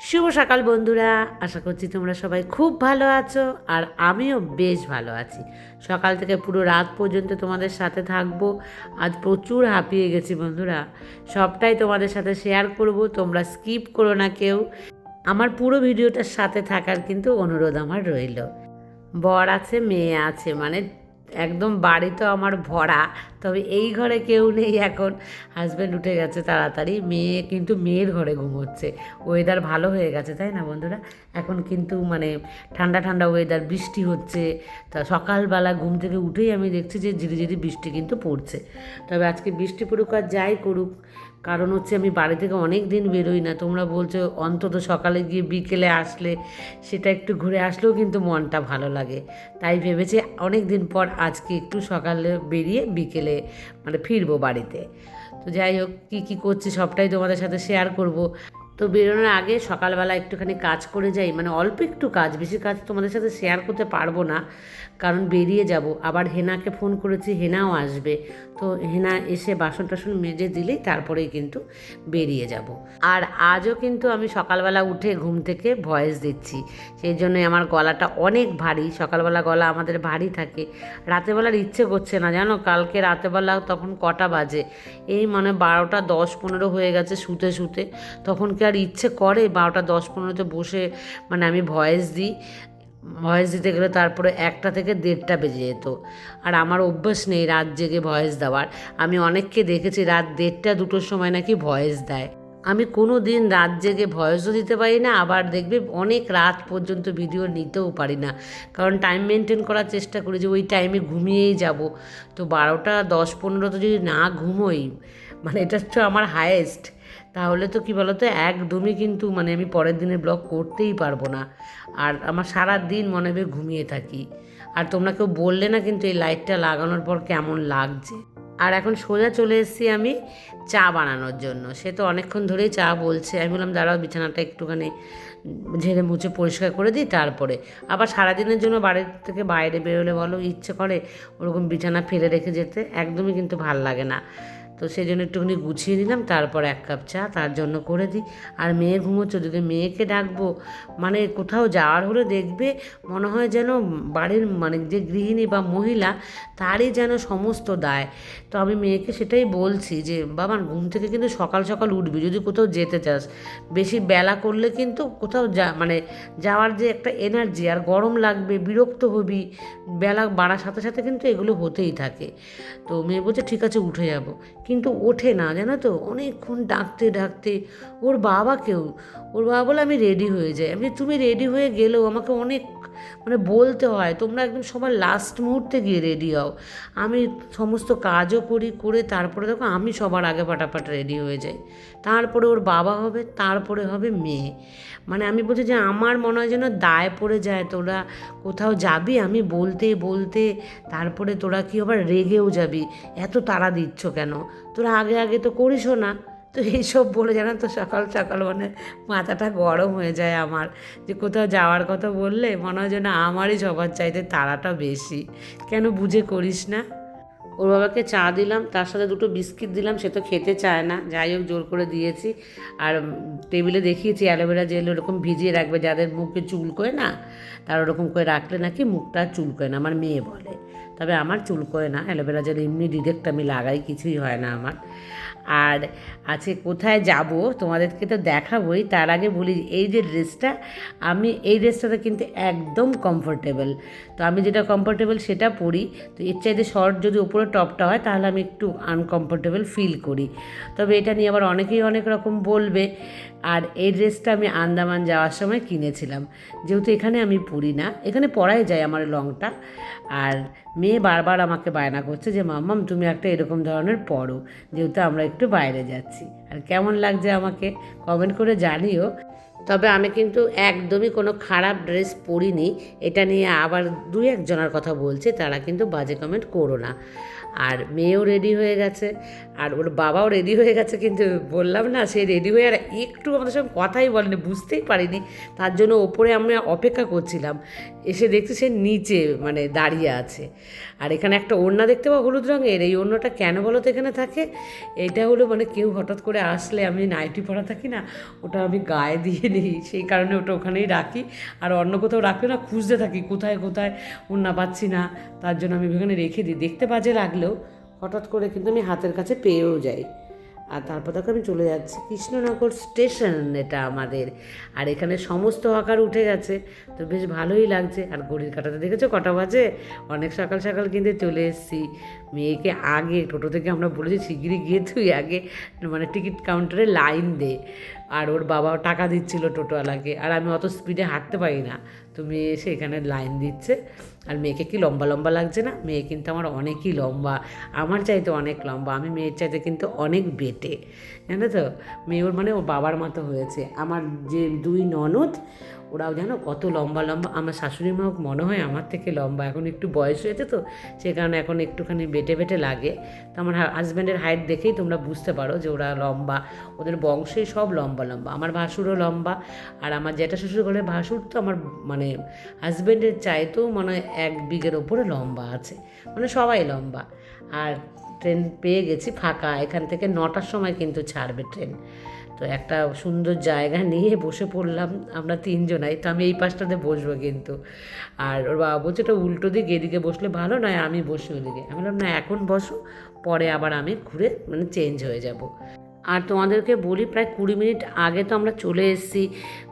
শুভ সকাল বন্ধুরা, আশা করছি তোমরা সবাই খুব ভালো আছো আর আমিও বেশ ভালো আছি। সকাল থেকে পুরো রাত পর্যন্ত তোমাদের সাথে থাকবো। আজ প্রচুর হাঁপিয়ে গেছি বন্ধুরা, সবটাই তোমাদের সাথে শেয়ার করব, তোমরা স্কিপ করো না কেউ। আমার পুরো ভিডিওটার সাথে থাকার কিন্তু অনুরোধ আমার রইল। বর আছে, মেয়ে আছে, মানে একদম বাড়ি তো আমার ভরা। তবে এই ঘরে কেউ নেই এখন, হাজব্যান্ড উঠে গেছে তাড়াতাড়ি। মেয়ে কিন্তু মেয়ের ঘরে ঘুমোচ্ছে। ওয়েদার ভালো হয়ে গেছে তাই না বন্ধুরা? এখন কিন্তু মানে ঠান্ডা ঠান্ডা ওয়েদার, বৃষ্টি হচ্ছে। তা সকালবেলা ঘুম থেকে উঠেই আমি দেখছি যে ঝিরিঝিরি বৃষ্টি কিন্তু পড়ছে। তবে আজকে বৃষ্টি পড়ুক আর যাই করুক, কারণ হচ্ছে আমি বাড়ি থেকে অনেক দিন বেরোই না। তোমরা বলছো অন্তত সকালে গিয়ে বিকেলে আসলে, সেটা একটু ঘুরে আসলেও কিন্তু মনটা ভালো লাগে। তাই ভেবেছি অনেক দিন পর আজকে একটু সকালে বেরিয়ে বিকেলে মানে ফিরবো বাড়িতে। তো যাই হোক, কী কী করছি সবটাই তোমাদের সাথে শেয়ার করব। তো বেরোনোর আগে সকালবেলা একটুখানি কাজ করে যাই, মানে অল্প একটু কাজ, বেশি কাজ তোমাদের সাথে শেয়ার করতে পারবো না, কারণ বেরিয়ে যাব। আবার হেনাকে ফোন করেছি, হেনাও আসবে। তো হেনা এসে বাসন টাসন মেজে দিলেই তারপরেই কিন্তু বেরিয়ে যাব। আর আজও কিন্তু আমি সকালবেলা উঠে ঘুম থেকে ভয়েস দিচ্ছি, সেই জন্যই আমার গলাটা অনেক ভারী। সকালবেলা গলা আমাদের ভারী থাকে, রাতেবেলার ইচ্ছে করছে না জানো। কালকে রাতেবেলা তখন কটা বাজে, এই মানে 12:10-15 হয়ে গেছে শুতে শুতে। তখন কি আর ইচ্ছে করে 12:10-15তে বসে মানে আমি ভয়েস দিই? ভয়েস দিতে গেলে তারপরে 1টা থেকে 1:30 বেজে যেত। আর আমার অভ্যাস নেই রাত জেগে ভয়েস দেওয়ার। আমি অনেককে দেখেছি রাত 1:30-2টোর সময় নাকি ভয়েস দেয়। আমি কোনো দিন রাত জেগে ভয়েসও দিতে পারি না, আবার দেখবে অনেক রাত পর্যন্ত ভিডিও নিতেও পারি না। কারণ টাইম মেনটেন করার চেষ্টা করি যে ওই টাইমে ঘুমিয়েই যাব। তো 12:10-15 তো যদি না ঘুমোই, মানে এটা হচ্ছে আমার হায়েস্ট, তাহলে তো কী বলতো একদমই কিন্তু মানে আমি পরের দিনের ব্লগ করতেই পারবো না। আর আমার সারা দিন মনে হবে ঘুমিয়ে থাকি। আর তোমরা কেউ বললে না কিন্তু এই লাইটটা লাগানোর পর কেমন লাগছে। আর এখন সোজা চলে এসেছি আমি চা বানানোর জন্য। সে তো অনেকক্ষণ ধরেই চা বলছে। আমি বললাম দাঁড়াও, বিছানাটা একটুখানি ঝেড়ে মুছে পরিষ্কার করে দিই, তারপরে আবার সারাদিনের জন্য বাড়ির থেকে বাইরে বেরোলে বলো ইচ্ছে করে ওরকম বিছানা ফেলে রেখে যেতে, একদমই কিন্তু ভাল লাগে না। তো সেই জন্য একটুখানি গুছিয়ে নিলাম, তারপর 1 কাপ চা তার জন্য করে দিই। আর মেয়ে ঘুমোচ্ছে, যদি মেয়েকে ডাকবো, মানে কোথাও যাওয়ার হলে দেখবে মনে হয় যেন বাড়ির মানে যে গৃহিণী বা মহিলা, তারই যেন সমস্ত দায়। তো আমি মেয়েকে সেটাই বলছি যে বাবা, ঘুম থেকে কিন্তু সকাল সকাল উঠবি যদি কোথাও যেতে চাস। বেশি বেলা করলে কিন্তু কোথাও মানে যাওয়ার যে একটা এনার্জি, আর গরম লাগবে, বিরক্ত হবি, বেলা বাড়ার সাথে সাথে কিন্তু এগুলো হতেই থাকে। তো মেয়ে বলছে ঠিক আছে উঠে যাব, কিন্তু ওঠে না জানো তো, অনেকক্ষণ ডাকতে ডাকতে। ওর বাবাকেও, ওর বাবা বলে আমি রেডি হয়ে যাই। আমি তুমি রেডি হয়ে গেলেও আমাকে অনেক মানে বলতে হয় তোমরা একদম সবার লাস্ট মুহূর্তে গিয়ে রেডি হও। আমি সমস্ত কাজও করি, করে তারপরে দেখো আমি সবার আগে ফাটাফাট রেডি হয়ে যাই। তারপরে ওর বাবা হবে, তারপরে হবে মেয়ে। মানে আমি বলছি যে আমার মনে হয় যেন দায় পড়ে যায়, তোরা কোথাও যাবি আমি বলতে বলতে, তারপরে তোরা কি আবার রেগেও যাবি, এত তাড়া দিচ্ছ কেন, তোরা আগে আগে তো করিসও না। তো এইসব বলে জানো তো সকাল সকাল মানে মাথাটা গরম হয়ে যায় আমার, যে কোথাও যাওয়ার কথা বললে মনে হয় যেন আমারই সবার চাইতে তাড়াটা বেশি। কেন বুঝে করিস না? ওর বাবাকে চা দিলাম, তার সাথে 2টো বিস্কিট দিলাম, সে তো খেতে চায় না, যাই হোক জোর করে দিয়েছি। আর টেবিলে দেখিয়েছি অ্যালোভেরা জেল ওরকম ভিজিয়ে রাখবে, যাদের মুখে চুলকোয় না, তার ওরকম করে রাখলে নাকি মুখটা চুলকোয় না, আমার মেয়ে বলে। তবে আমার চুলকোয় না, অ্যালোভেরা জেল এমনি ডিরেক্ট আমি লাগাই, কিছুই হয় না আমার। আর আছে কোথায় যাব তোমাদেরকে তো দেখাবোই, তার আগে বলি এই যে ড্রেসটা, আমি এই ড্রেসটাতে কিন্তু একদম কমফোর্টেবল। তো আমি যেটা কমফোর্টেবল সেটা পরি। তো এর চাইতে শর্ট যদি উপরে টপটা হয় তাহলে আমি একটু আনকমফোর্টেবল ফিল করি। তবে এটা নিয়ে আবার অনেকেই অনেক রকম বলবে। আর এই ড্রেসটা আমি আন্দামান যাওয়ার সময় কিনেছিলাম, যেহেতু এখানে আমি পরি না, এখানে পরাই যায় আমার লংটা। আর মেয়ে বারবার আমাকে বায়না করছে যে মাম্মাম তুমি একটা এরকম ধরনের পরো, যেহেতু আমরা একটু বাইরে যাচ্ছি। আর কেমন লাগছে আমাকে কমেন্ট করে জানিও। তবে আমি কিন্তু একদমই কোনো খারাপ ড্রেস পরিনি, এটা নিয়ে আবার 2-1 জনের কথা বলছে, তারা কিন্তু বাজে কমেন্ট করো না। আর মেয়েও রেডি হয়ে গেছে, আর ওর বাবাও রেডি হয়ে গেছে, কিন্তু বললাম না সে রেডি হয়ে আর একটু আমাদের সঙ্গে কথাই বলেনি, বুঝতেই পারিনি। তার জন্য ওপরে আমরা অপেক্ষা করছিলাম, এসে দেখছি সে নিচে মানে দাঁড়িয়ে আছে। আর এখানে একটা ওড়না দেখতে পাবো হলুদ রঙের, এই ওড়নাটা কেন বলো তো এখানে থাকে, এটা হলো মানে কেউ হঠাৎ করে আসলে, আমি নাইটি পরা থাকি না, ওটা আমি গায়ে দিয়ে নিই, সেই কারণে ওটা ওখানেই রাখি। আর অন্য কোথাও রাখলে না খুঁজতে থাকি কোথায় কোথায় ওড়না পাচ্ছি না, তার জন্য আমি ওখানে রেখে দিই। দেখতে বাজে লাগলেও হঠাৎ করে কিন্তু আমি হাতের কাছে পেয়েও যাই। আর তারপর দেখো আমি চলে যাচ্ছি কৃষ্ণনগর স্টেশন, এটা আমাদের। আর এখানে সমস্ত হকার উঠে গেছে, তো বেশ ভালোই লাগছে। আর ঘড়ির কাঁটাতে দেখেছো কটা বাজে, অনেক সকাল সকাল কিন্তু চলে এসেছি। মেয়েকে আগে টোটো থেকে আমরা বলেছি শিগগিরই গিয়ে তুই আগে মানে টিকিট কাউন্টারে লাইন দে। আর ওর বাবাও টাকা দিচ্ছিল টোটোওয়ালাকে, আর আমি অত স্পিডে হাঁটতে পারি না, তো মেয়ে এসে এখানে লাইন দিচ্ছে। আর মেয়েকে কি লম্বা লম্বা লাগছে না, মেয়ে কিন্তু আমার অনেকই লম্বা, আমার চাইতে অনেক লম্বা, আমি মেয়ের চাইতে কিন্তু অনেক বেটে, জানো তো। মেয়ে ওর মানে ওর বাবার মতো হয়েছে। আমার যে দুই ননদ ওরাও জানো কত লম্বা লম্বা, আমার শাশুড়ি মাও মনে হয় আমার থেকে লম্বা, এখন একটু বয়স হয়েছে তো সে কারণে এখন একটুখানি বেটে বেটে লাগে। তো আমার হাজব্যান্ডের হাইট দেখেই তোমরা বুঝতে পারো যে ওরা লম্বা, ওদের বংশেই সব লম্বা লম্বা। আমার ভাসুরও লম্বা, আর আমার জ্যাঠা শ্বশুর ঘরের ভাসুর তো আমার মানে হাজব্যান্ডের চাইতেও মানে 1 বিঘের ওপরে লম্বা আছে, মানে সবাই লম্বা। আর ট্রেন পেয়ে গেছি ফাঁকা, এখান থেকে 9টার সময় কিন্তু ছাড়বে ট্রেন। তো একটা সুন্দর জায়গা নিয়ে বসে পড়লাম আমরা 3জনাই, তো আমি এই পাশটাতে বসবো কিন্তু। আর ওর বাবা বলছে এটা উল্টো দিক, এদিকে বসলে ভালো নয়, আমি বসি ওদিকে। আমি বললাম না এখন বসো, পরে আবার আমি ঘুরে মানে চেঞ্জ হয়ে যাব। আর তোমাদেরকে বলি প্রায় 20 মিনিট আগে তো আমরা চলে এসেছি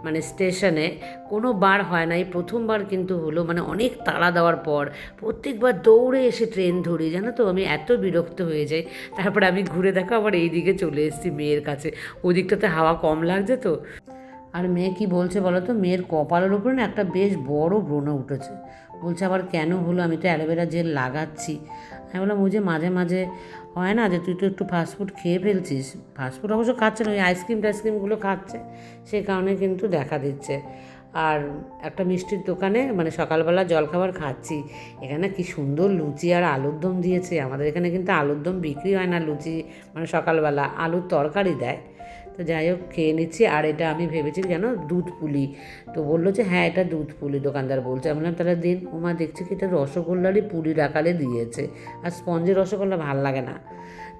মানে স্টেশনে, কোনো বার হয় না, এই প্রথমবার কিন্তু হলো, মানে অনেক তাড়া দেওয়ার পর প্রত্যেকবার দৌড়ে এসে ট্রেন ধরি, জানো তো আমি এত বিরক্ত হয়ে যাই। তারপরে আমি ঘুরে দেখো আবার এই দিকে চলে এসেছি মেয়ের কাছে, ওদিকটাতে হাওয়া কম লাগছে তো। আর মেয়ে কি বলছে বলো তো, মেয়ের কপালের উপরে না একটা বেশ বড় ব্রণ উঠেছে। বলছে আবার কেন হলো, আমি তো অ্যালোভেরা জেল লাগাচ্ছি। আমি বললাম ওই যে মাঝে মাঝে হয় না যে তুই তো একটু ফাস্টফুড খেয়ে ফেলছিস, ফাস্টফুড অবশ্য খাচ্ছে না, ওই আইসক্রিম টাইসক্রিমগুলো খাচ্ছে, সে কারণে কিন্তু দেখা দিচ্ছে। আর একটা মিষ্টির দোকানে মানে সকালবেলা জলখাবার খাচ্ছি, এখানে কি সুন্দর লুচি আর আলুর দম দিয়েছে। আমাদের এখানে কিন্তু আলুর দম বিক্রি হয় না, লুচি মানে সকালবেলা আলুর তরকারি দেয়। তো যাই হোক খেয়ে নিচ্ছি। আর এটা আমি ভেবেছি যেন দুধ পুলি, তো বললো যে হ্যাঁ এটা দুধ পুলি, দোকানদার বলছে। আমি বললাম তাহলে দিন। ওমা দেখছি কি এটা রসগোল্লারই পুলির আকারে দিয়েছে, আর স্পঞ্জের রসগোল্লা ভাল লাগে না।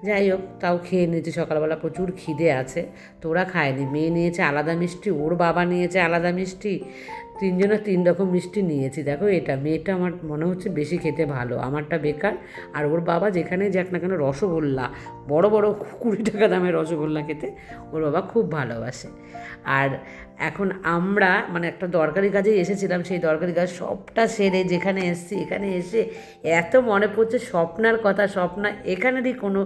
যাই হোক তাও খেয়ে নিয়েছি, সকালবেলা প্রচুর খিদে আছে। তো ওরা খায়নি, মেয়ে নিয়েছে আলাদা মিষ্টি, ওর বাবা নিয়েছে আলাদা মিষ্টি, 3জনে 3 রকম মিষ্টি নিয়েছি। দেখো এটা মেয়েটা আমার মনে হচ্ছে বেশি খেতে ভালো, আমারটা বেকার। আর ওর বাবা যেখানে যাক না কেন রসগোল্লা, বড় বড় 20 টাকা দামের রসগোল্লা খেতে ওর বাবা খুব ভালোবাসে। আর এখন আমরা মানে একটা দরকারি কাজেই এসেছিলাম, সেই দরকারি কাজ সবটা সেরে যেখানে এসেছি, এখানে এসে এত মনে পড়ছে স্বপ্নার কথা। স্বপ্না এখানেরই কোনো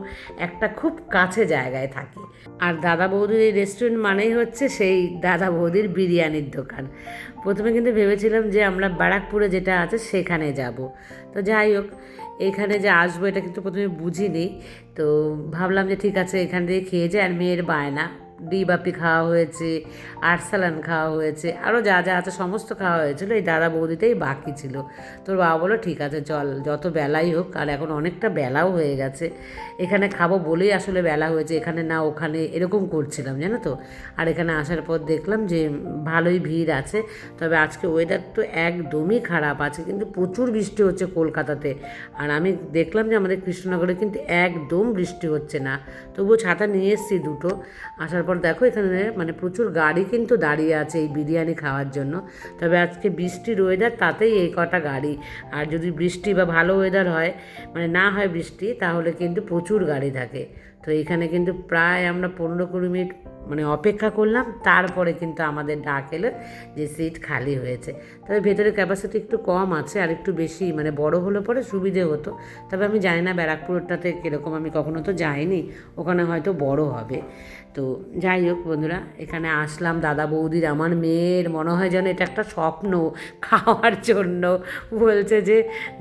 একটা খুব কাছে জায়গায় থাকি। আর দাদা বৌদির এই রেস্টুরেন্ট মানেই হচ্ছে সেই দাদা বৌদির বিরিয়ানির দোকান। প্রথমে কিন্তু ভেবেছিলাম যে আমরা ব্যারাকপুরে যেটা আছে সেখানে যাব, তো যাই হোক এখানে যে আসবো এটা কিন্তু প্রথমে বুঝিনি। তো ভাবলাম যে ঠিক আছে এখান থেকে খেয়ে যায়। আর মেয়ের বায়না, ডিবাপি খাওয়া হয়েছে, আরসালান খাওয়া হয়েছে, আরও যা যা আছে সমস্ত খাওয়া হয়েছিলো, এই দাদা বৌদিটাই বাকি ছিল। তোর বাবা বললো ঠিক আছে চল, যত বেলাই হোক, আর এখন অনেকটা বেলাও হয়ে গেছে, এখানে খাবো বলেই আসলে বেলা হয়েছে, এখানে না ওখানে এরকম করছিলাম জানো তো। আর এখানে আসার পর দেখলাম যে ভালোই ভিড় আছে, তবে আজকে ওয়েদার তো একদমই খারাপ আছে, কিন্তু প্রচুর বৃষ্টি হচ্ছে কলকাতাতে। আর আমি দেখলাম যে আমাদের কৃষ্ণনগরে কিন্তু একদম বৃষ্টি হচ্ছে না, তবুও ছাতা নিয়ে এসেছি দুটো। আসার পর দেখো এখানে মানে প্রচুর গাড়ি কিন্তু দাঁড়িয়ে আছে এই বিরিয়ানি খাওয়ার জন্য। তবে আজকে বৃষ্টির ওয়েদার, তাতেই এই কটা গাড়ি। আর যদি বৃষ্টি বা ভালো ওয়েদার হয়, মানে না হয় বৃষ্টি, তাহলে কিন্তু প্রচুর গাড়ি থাকে। তো এখানে কিন্তু প্রায় আমরা 15-20 মিনিট মানে অপেক্ষা করলাম, তারপরে কিন্তু আমাদের ডাক এলো যে সিট খালি হয়েছে। তবে ভেতরে ক্যাপাসিটি একটু কম আছে, আর একটু বেশি মানে বড় হলে পরে সুবিধে হতো। তবে আমি জানি না ব্যারাকপুরটাতে কীরকম, আমি কখনো তো যাইনি, ওখানে হয়তো বড় হবে। তো যাই হোক বন্ধুরা, এখানে আসলাম দাদা বৌদির, আমার মেয়ের মনে হয় যেন এটা একটা স্বপ্ন খাওয়ার জন্য। বলছে যে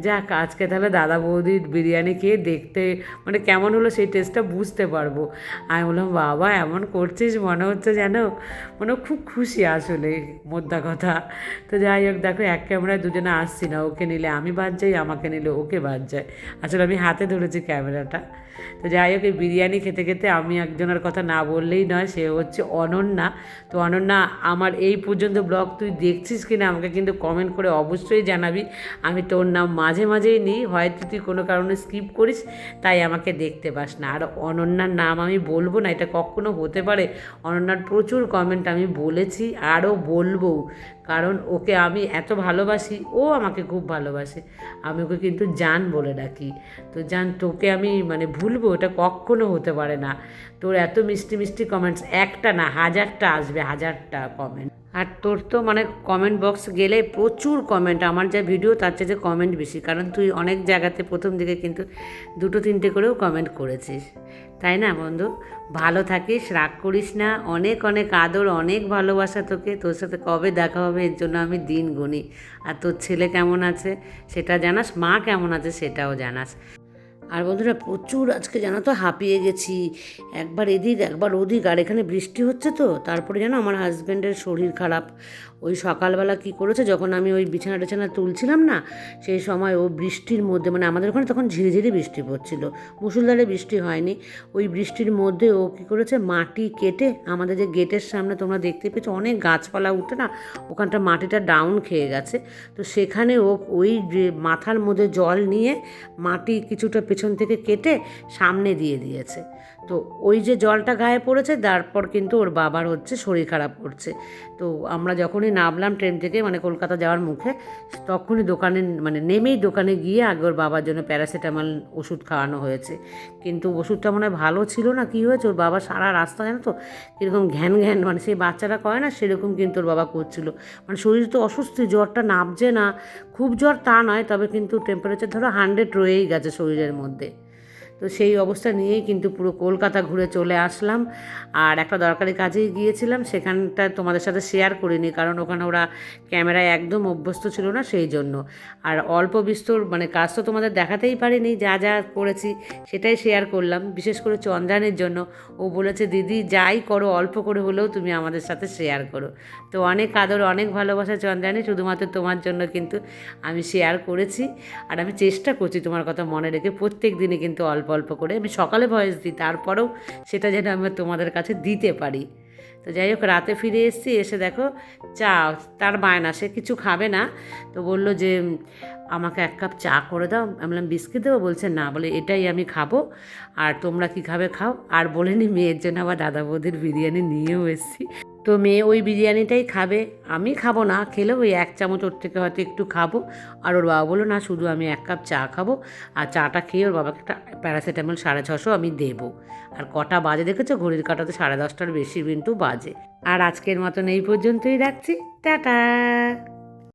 যাক আজকে তাহলে দাদা বৌদির বিরিয়ানি খেয়ে দেখতে মানে কেমন হলো সেই টেস্টটা বুঝতে পারবো। আমি বললাম বাবা এমন করছিস মনে হচ্ছে যেন মানে খুব খুশি আসলে মোদ্দা কথা। তো যাই হোক দেখো এক ক্যামেরায় দুজনে আসছি না, ওকে নিলে আমি বাদ যাই, আমাকে নিলে ওকে বাদ যায়। আসলে আমি হাতে ধরেছি ক্যামেরাটা। তো যাই হোক এই বিরিয়ানি খেতে খেতে আমি একজনের কথা না বললেই নয়, সে হচ্ছে অনন্যা। তো অনন্যা, আমার এই পর্যন্ত ব্লগ তুই দেখছিস কি না আমাকে কিন্তু কমেন্ট করে অবশ্যই জানাবি। আমি তোর নাম মাঝে মাঝেই নিই, হয়তো তুই কোনো কারণে স্কিপ করিস তাই আমাকে দেখতে পাস না। আর অনন্যার নাম আমি বলবো না এটা কখনো হতে পারে? অনন্যার প্রচুর কমেন্ট আমি বলেছি, আরও বলবো, কারণ ওকে আমি এত ভালোবাসি, ও আমাকে খুব ভালোবাসে। আমি ওকে কিন্তু জান বলে ডাকি। তো জান, তোকে আমি মানে ভুলবো এটা কখনো হতে পারে না। তোর এত মিষ্টি মিষ্টি কমেন্টস, একটা না হাজারটা আসবে, হাজারটা কমেন্ট। আর তোর তো মানে কমেন্ট বক্স গেলে প্রচুর কমেন্ট, আমার যা ভিডিও তার চেয়ে যে কমেন্ট বেশি, কারণ তুই অনেক জায়গাতে প্রথম দিকে কিন্তু 2-3টে করেও কমেন্ট করেছিস, তাই না বন্ধু? ভালো থাকিস, রাগ করিস না, অনেক অনেক আদর, অনেক ভালোবাসা তোকে। তোর সাথে কবে দেখা হবে এর জন্য আমি দিন গুনি। আর তোর ছেলে কেমন আছে সেটা জানাস, মা কেমন আছে সেটাও জানাস। আর বন্ধুরা প্রচুর আজকে জানো তো হাঁপিয়ে গেছি, একবার এদিক একবার ওদিক, আর এখানে বৃষ্টি হচ্ছে তো তারপরে জানো আমার হাজব্যান্ডের শরীর খারাপ। ওই সকালবেলা কি করেছে, যখন আমি ওই বিছানা টিছানা তুলছিলাম না সেই সময় ও বৃষ্টির মধ্যে, মানে আমাদের ওখানে তখন ঝিরিঝিরি বৃষ্টি পড়ছিল, মুষলধারে বৃষ্টি হয়নি, ওই বৃষ্টির মধ্যে ও কী করেছে মাটি কেটে আমাদের যে গেটের সামনে তোমরা দেখতে পেয়েছো অনেক গাছপালা উঠে না, ওখানটা মাটিটা ডাউন খেয়ে গেছে। তো সেখানে ও ওই যে মাথার মধ্যে জল নিয়ে মাটি কিছুটা পেছন থেকে কেটে সামনে দিয়ে দিয়েছে। তো ওই যে জলটা গায়ে পড়েছে তারপর কিন্তু ওর বাবার হচ্ছে শরীর খারাপ করছে। তো আমরা যখনই নামলাম ট্রেন থেকে মানে কলকাতা যাওয়ার মুখে, তখনই দোকানে মানে নেমেই দোকানে গিয়ে আগে ওর বাবার জন্য প্যারাসিটামল ওষুধ খাওয়ানো হয়েছে। কিন্তু ওষুধটা মনে হয় ভালো ছিল না, কী হয়েছে ওর বাবা সারা রাস্তা জানো তো কীরকম ঘ্যান ঘ্যান, মানে সেই বাচ্চারা করে না সেরকম কিন্তু ওর বাবা করছিল। মানে শরীর তো অসুস্থ, জ্বরটা নামছে না, খুব জ্বর তা নয়, তবে কিন্তু টেম্পারেচার ধরো 100 রয়েই গেছে শরীরের মধ্যে। তো সেই অবস্থা নিয়েই কিন্তু পুরো কলকাতা ঘুরে চলে আসলাম। আর একটা দরকারি কাজেই গিয়েছিলাম, সেখানটা তোমাদের সাথে শেয়ার করিনি কারণ ওখানে ওরা ক্যামেরায় একদম অভ্যস্ত ছিল না সেই জন্য। আর অল্প বিস্তর মানে কাজ তো তোমাদের দেখাতেই পারিনি, যা যা করেছি সেটাই শেয়ার করলাম, বিশেষ করে চন্দ্রানীর জন্য। ও বলেছে দিদি যাই করো অল্প করে হলেও তুমি আমাদের সাথে শেয়ার করো। তো অনেক আদর অনেক ভালোবাসা চন্দ্রানী, শুধুমাত্র তোমার জন্য কিন্তু আমি শেয়ার করেছি। আর আমি চেষ্টা করছি তোমার কথা মনে রেখে প্রত্যেক দিনে কিন্তু অল্প অল্প করে আমি সকালে ভয়েস দিই, তারপরেও সেটা যেন আমি তোমাদের কাছে দিতে পারি। তো যাই হোক রাতে ফিরে এসেছি, এসে দেখো চা, তার বায়না সে কিছু খাবে না, তো বললো যে আমাকে 1 কাপ চা করে দাও। আমি বললাম বিস্কিট দেবো, বলছে না, বলে এটাই আমি খাবো, আর তোমরা কি খাবে খাও। আর বলেনি মেয়ের জন্য আবার দাদা বৌদির বিরিয়ানি নিয়েও এসেছি। তো মেয়ে ওই বিরিয়ানিটাই খাবে, আমি খাবো না, খেলেও ওই 1 চামচ ওর থেকে হয়তো একটু খাবো। আর ওর বাবা বললো না শুধু আমি 1 কাপ চা খাবো, আর চাটা খেয়ে ওর বাবাকে একটা প্যারাসিটামল 650 আমি দেবো। আর কটা বাজে দেখেছো, ঘড়ির কাঁটাতে 10:30টার বেশি কিন্তু বাজে। আর আজকের মতন এই পর্যন্তই রাখছি, টাটা।